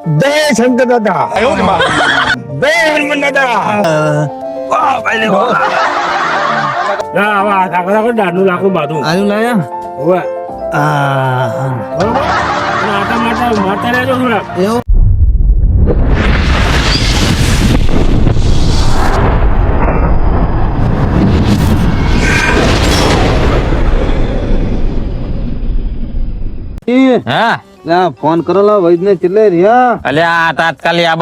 જય શંકર દાદા જય હનુમાન દાદા વાહ ભાઈ વાહ આવા કાકા દાદુ લાકડું બાંધું આયુ લાયા હોવે બરોબર આટા મારતા રહેજો થોડા એવું હા લા ફોન કરો લા વૈદને ચિલ્લે રહ્યા અલે આ તાત્કાલિક આ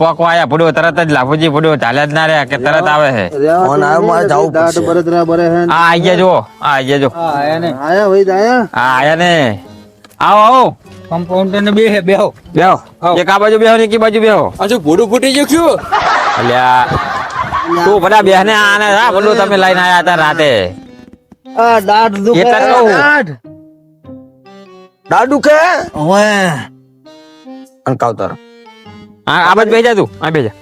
પોકવાયા પડ્યો તરત જ લાભુજી પડ્યો ચાલે જ ના રે કે તરત આવે છે ફોન આવ્યો મારે જાવું પડશે બરતરા બરે હે આ આઈ ગયા જો આ આઈ ગયા જો આયા ને આયા વૈદ આયા આ આયા ને આવો આવો કમ્પાઉન્ડર ને બે બેહો બેહો એક આ બાજુ બેહો ને એક ઈ બાજુ બેહો હજુ ભૂડું ફૂટી ગયું ક્યું અલ્યા તું બધા બેહને આને હા બોલું તમે લઈને આયા હતા રાતે આ દાઢ દુખે એ તરત કહું. દાઢ દુખે ઓએ અંકાવતર આ બાજુ બેહી જા તું આ બેહી જા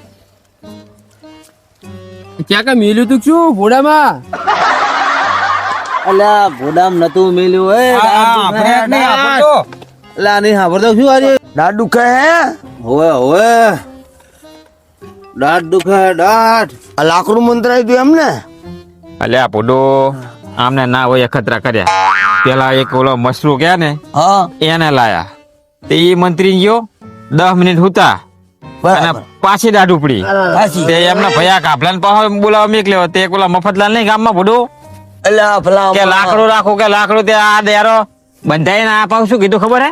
ક્યાં કા મેલ્યું તું ક્યું ભોડામાં અલ્યા ભોડામ નતું મેલ્યું એ અલ્યા નહીં સાંભળતો શું આજે દાઢ દુખે હે હોવે હોવે દાઢ દુખે દાઢ આ લાકડું મંત્રાય તું એમ ને અલ્યા પોડો આમને ના હોય અખતરા કર્યા પેલા એક ઓલો મશરૂ કે ને હા એને લાયા તે ઈ મંત્રી ગયો 10 મિનિટ હુતા અને પાછી દાઢ ઉપડી તે એમના ભયા કાફલાને પાછો બોલાવા મેકલ્યો તે ઓલા મફતલાલ નહીં ગામમાં ભોડો અલ્યા ભલા કે લાકડું રાખો કે લાકડું તે આ દેરો બંધાઈને આ પાછું શું કીધું ખબર હે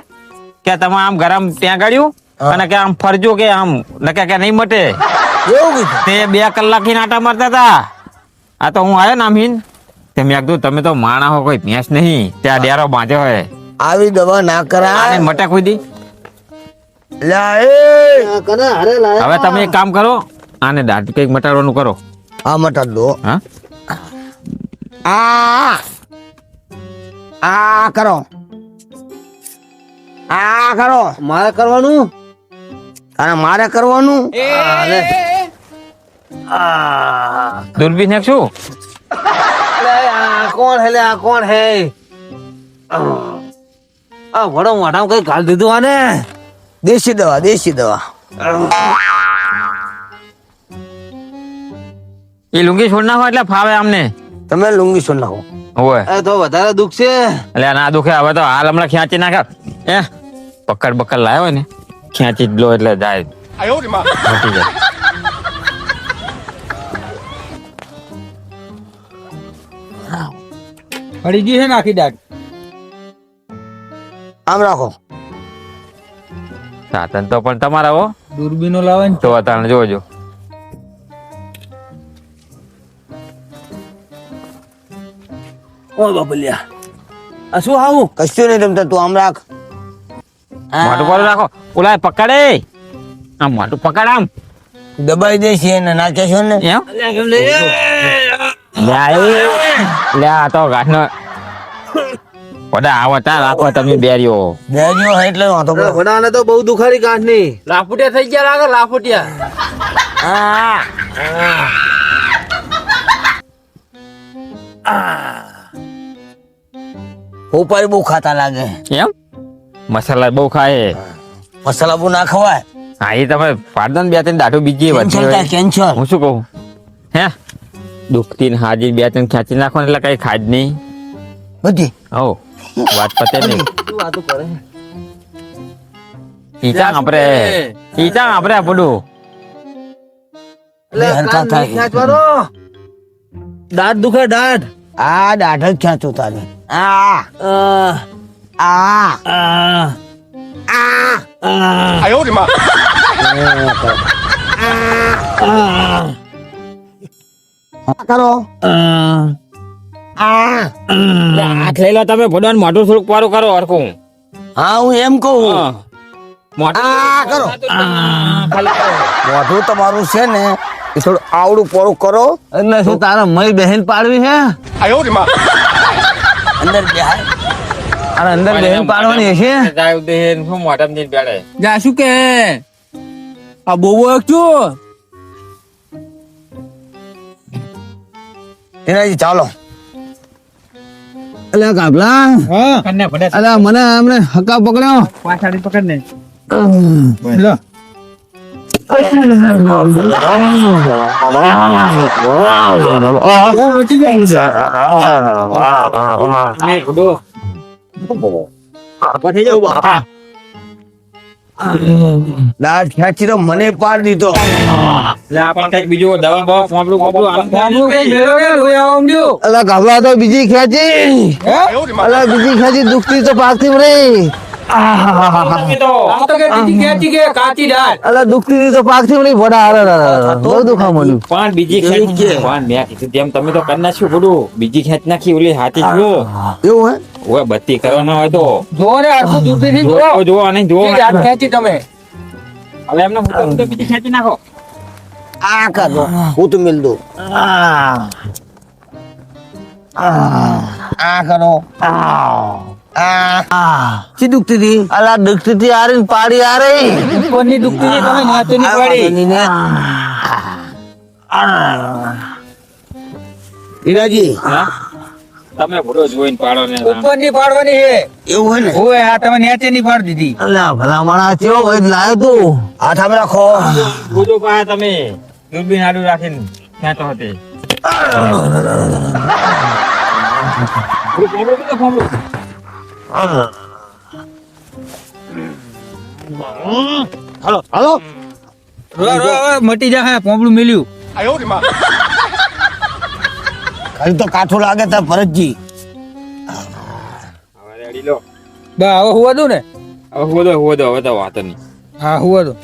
કે તમે આમ ગરમ ત્યાં ગાડ્યું અને કે આમ ફરજો કે આમ નકે કે નહીં મટે એવું કીધું તે 2 કલાકથી નાટા મારતા હતા આ તો હું આવ્યો ને આમીન તે મેં કીધું તમે તો માણા હો કોઈ ભેંસ નહીં ત્યાં ડેરો બાંધ્યો હોય આવી દવા ના કરાય આને મટક હોય દી લા એ કને હારે લાયા હવે તમે એક કામ કરો આને દાઢ કઈક મટાડવાનું કરો આ મટા દો હા આ કરો આ કરો મારે કરવાનું અને મારે કરવાનું દૂરબીન હે શું આ કોણ હે લે આ કોણ હે આ વડો મોઢામાં કઈ ગાલ દીધું આને દેશી દવા એ લુંગી છોડ નાખો એટલે ફાવે આમને તમે લુંગી છો નાખો હોય એ તો વધારે દુખ છે એટલે ના દુખે હવે તો હાલ હમણાં ખેંચી નાખે એ પકડ લાવ્યો હોય ને ખેંચી જ લો એટલે જાય મટી જાય પડી ગઈ છે નાખી દાટ આમ રાખો સાધન તો પણ તમારા હો દૂરબીનો લાવે ને તો અત્યારે જોજો ઓ બાબલિયા આ શું આવું કશું નહીં રમતા તું આમ રાખ મોટું પર રાખો ઓલા પકડે આમ મોટું પકડ આમ દબાઈ દે છે ને નાચે છો ને એમ લે આ તો ગાંઠનો બધા આવો તા રાખો તમે બેરીઓ બેજો એટલે વાતો વડાને તો બહુ દુખારી ગાંઠ ની લાફુટિયા થઈ ગયા લાગે લાફુટિયા ઉપાય બહુ ખાતા લાગે એમ મસાલા બહુ ખાય મસાલા બહુ ના ખવાય હા એ તમે પાડો ને 2-3 દાઢો બીજી વધી કેન્સર હું શું કહું હે દુખતી ને હાજી 2-3 ખેંચી નાખો ને એટલે કઈ ખાય જ નહીં બધી હો વાત પતે નહીં શું વાતો કરે ઈચા આપણે પડું દાઢ દુખે દાઢ આ દાઢ જ ખેંચું તારે કરો હાથ લઈ લો તમે ભોડાને મોઢું થોડુંક પારું કરો હરખું હા હું એમ કહું મોઢું કરો મોઢું તમારું છે ને એ થોડું આવડું પોળું કરો એટલે શું તારા મય બહેન પાડવી છે અંદર બેહાય અને અંદર બહેન પાડવાની હશે જાય દેન હું મોઢામાં જઈને બેડે જા શું કે આ બોબો એક છું એનાજી ચાલો અલ્યા કાબલા કન્યા ભડે અલ્યા મને હમણે હક્કા પકડ્યો પાછાડી પકડ ને લો દાઢ ખેંચી તો મને પાડ દીધો. એટલે આપણે કઈક બીજું દવા બવા પોપડું પોપડું અલા ગભરા તો બીજી ખેંચી. અલા બીજી ખેંચી દુખતી તો પાકતી રહી. અલા દુખતી તો પાકતી રહી. ભડા બહુ દુખા મળ્યું. પણ બીજી ખેંચ પણ મેં કીધું તેમ તમે તો કરી નાખ્યું બધું બીજી ખેંચ નાખી ઓલી હાથી જો એવું હે? ઓય બત્તી કરવાના હોય તો જો ને આખું દૂધથી જો અને જો દાંત ખેંચી તમે હવે એમને હું તો બીજી ખેંચી નાખો આ કરો હું તો મિલ દઉં. આ કરો. શી દુખતી હતી? અલા દુખતી હતી આ રહી પાડી આ રહી. ઉપરની દુખતી હતી તમે નાચની પાડી હીરાજી હા તમે ભૂરો જોઈને પાડો ને ઉપરની પાડવાની છે એવું હે ને? ઓય આ તમે નીચેની પાડી દીધી અલા ભલા માણસ કેવો હોય લાયો તું હાથ આમ રાખો. બધું પા તમે દૂરબીન આડું રાખીને ખેંચો હતી હાલો હાલો. મટી જા પોપડું મેલ્યું ખાલી તો કાઠું લાગે તો ભરતજી. હવે રેડી લો બા હવે હુવા દઉં ને હવે હોદો હવે તો વાતો નહીં હા હુવા દઉં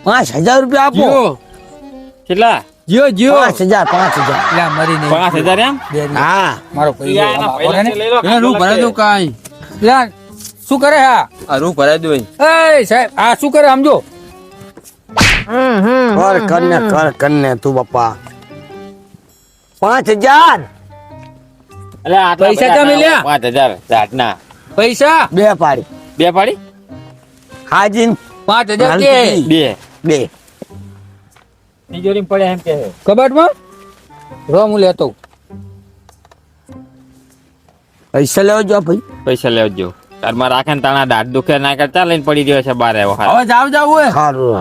5,000 રૂપિયા આપો. કેટલા જીઓ જીઓ 5,000 5,000. લા મરી નહીં 5,000 એમ હા મારો પૈસો યાર, આમાં પહેલા ભરે ને. લઈ લો, રૂ ભરાઈ દઉં કાંઈ લા શું કરે હા રૂ ભરાઈ દઉં એ સાહેબ આ શું કરે સમજો કર ને તું બાપા 5,000 એટલે આટલા પૈસા બધા તમે લ્યા? 5,000 જાતના પૈસા બે પાડી બે પાડી હાજીન 5,000 કે બે બે. તિજોરી પડ્યા એમ કે કબાટમાં રો હું લેતો પૈસા લેવા જો ભાઈ. પૈસા લેવજો તારમાં રાખે ને તાણા દાઢ દુખે ના કરતા લઈને પડી ગયો છે બાર આવ્યો હવે જાવ જાવ હોય સારું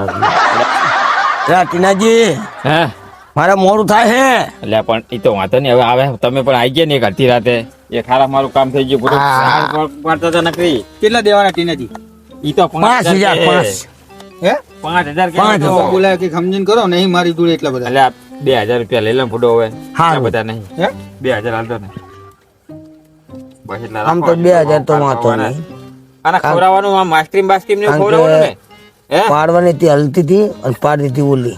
ટીનાજી હે મારે મોડું થાય હે. એટલે પણ એ તો વાંધો નહીં હવે આવે તમે પણ આવી ગયા ને એક અડધી રાતે એ ખારા મારું કામ થઈ ગયું બધું હા. પાડતા તો નકરી કેટલા દેવાના ટીનાજી ઈ તો 5,000 હે 5,000 પાંચ હજાર. બોલાય કે સમજીને કરો નહીં મારી જોડે એટલા બધા એટલે 2,000 રૂપિયા લઈ લે ફૂટો હવે હા. એટલા બધા નહીં હે 2,000 હાલતો ને બસ એટલા આમ તો રાખો. 2,000 તો વાંધો નહીં. અને ખવડાવવાનું આમ આઈસ્ક્રીમ બાસ્ક્રીમ ને એવું કારણ કે ખવડાવવાનું ને હે પાડવાની હતી હલતી હતી અને પાડી દીધી ઓલી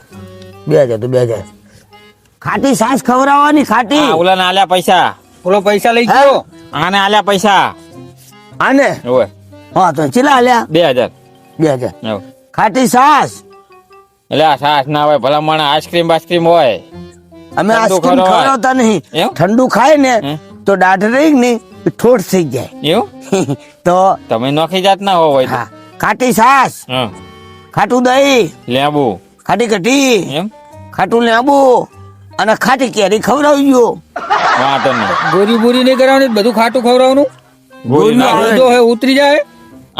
2,000 તો 2,000. ખાટી સાસ ખવડાવવાની ખાટી. હા, ઓલા ને આલ્યા પૈસા ઓલો પૈસા લઈ ગયો આને આલ્યા પૈસા આને ઓય હા તો ચેલા આલ્યા 2,000 2,000 એવું. ખાટી સાસ. એટલે આ છાશ ના હોય ભલા મને આઈસ્ક્રીમ બાસ્ક્રીમ હોય અમે ઠંડુ આઈસ્ક્રીમ ખવડાવાય. ખવડાવતા નહીં. એમ? ઠંડુ ખાય ને હે? તો દાઢ રહી ને ઠોઠ થઈ જાય એવું તો તમે નોખી જાત ના હોય તો. હા ખાટી સાસ હા ખાટું દહીં લેબુ ખાટી કઢી એમ ખાટું લેબુ અને ખાટી કેરી ખવડાવજો. વાંધો નહીં ગોરી બોરી નહીં કરાવવાની બધું ખાટું ખવડાવવાનું ગોળી ના આવે. જો હે ઉતરી જાય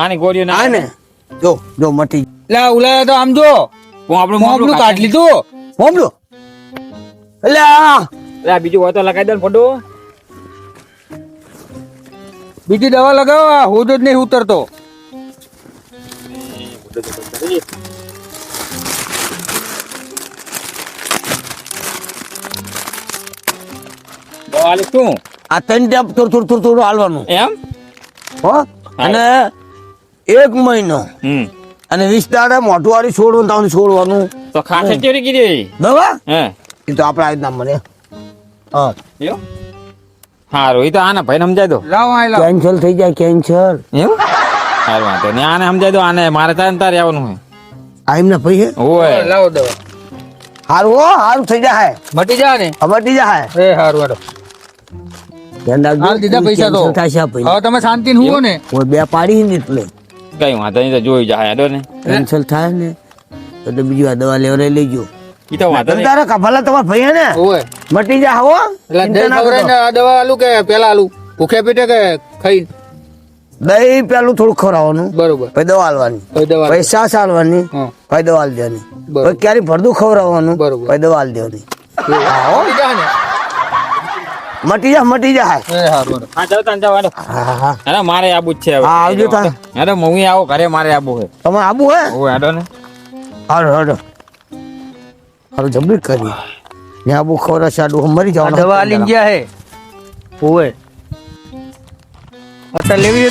આની ગોળીઓ ના હા ને જો મટી લા ઉલાયા તો આમ જો હું આપણું મોબલું કાઢ લીધું મોમલો એટલે આ લે બીજું હોય તો લગાઈ દે ને ફોટો બીજી દવા લગાવો આ હોજો જ નહીં ઉતરતો દવા આલી શું આ 3 ટેપ થોડું હાલવાનું એમ હો અને 1 મહિનો અને 20 દાડા મોઢું વાળી છોડવાનું તાવનું છોડવાનું તો ખાસે ચોરી કીધી દવા હે એ તો આપણા રીતના મને હા એવું હારું એ તો આને ભાઈને સમજાય દો લાવો આ લાવો કેન્સલ થઈ જાય કેન્સલ. એવું હારું વાંધો નહીં આને સમજાય દો આને મારે તારે આવવાનું હોય આ એમને પૈસે ઓય લાવો દવા હારું હો હારું થઈ જાય મટી જાય ને મટી જાય. એ હારું હાલો ધ્યાન રાખજો. હાલ દીધા પૈસા તો cancel થશે આ પૈસા. હવે તમે શાંતિ હુવો ને કોઈ બે પાડી ને એટલે કઈ વાંધો નહીં તો જોઈ જાય હેડો ને કેન્સલ થાય ને તો બીજું આ દવા લેવડાવી લેજો. એ તો વાંધો નહીં તારે કફાલા તમારા ભાઈ ને ઓય મટી જાય હો એટલે ચિંતા દહીં ના ખવડાવીને કરતો. આ દવા આલું કે પેલા આલું ભૂખ્યા પેટે કે ખાઈ દહીં પેલું થોડું ખવડાવવાનું, બરોબર પછી દવા હાલવાની, હવે દવા પછી સાસ હાલવાની, હા. પછી દવા હાલ દેવાની, બરોબર. પછી ક્યારે ભરતું ખવડાવવાનું, બરોબર. પછી દવા હાલ દેવાની. મટી જાય ને? મટી જાય. એ હા બરોબર હા જાવ તાન જાવ હાલો. હા હા અરે મારે આબુ જ છે હવે. હા, આવજો તાન. અરે હું આવો ઘરે મારે આબુ છે. તમે આબુ હે? ઓય હાડો ને. હાલો હાલો હાલો જબરી કરી ને આબુ ખવડા સાડું મરી આ દવા જવાનું. આલીને ગયા હે ઓય અત્યારે લેવી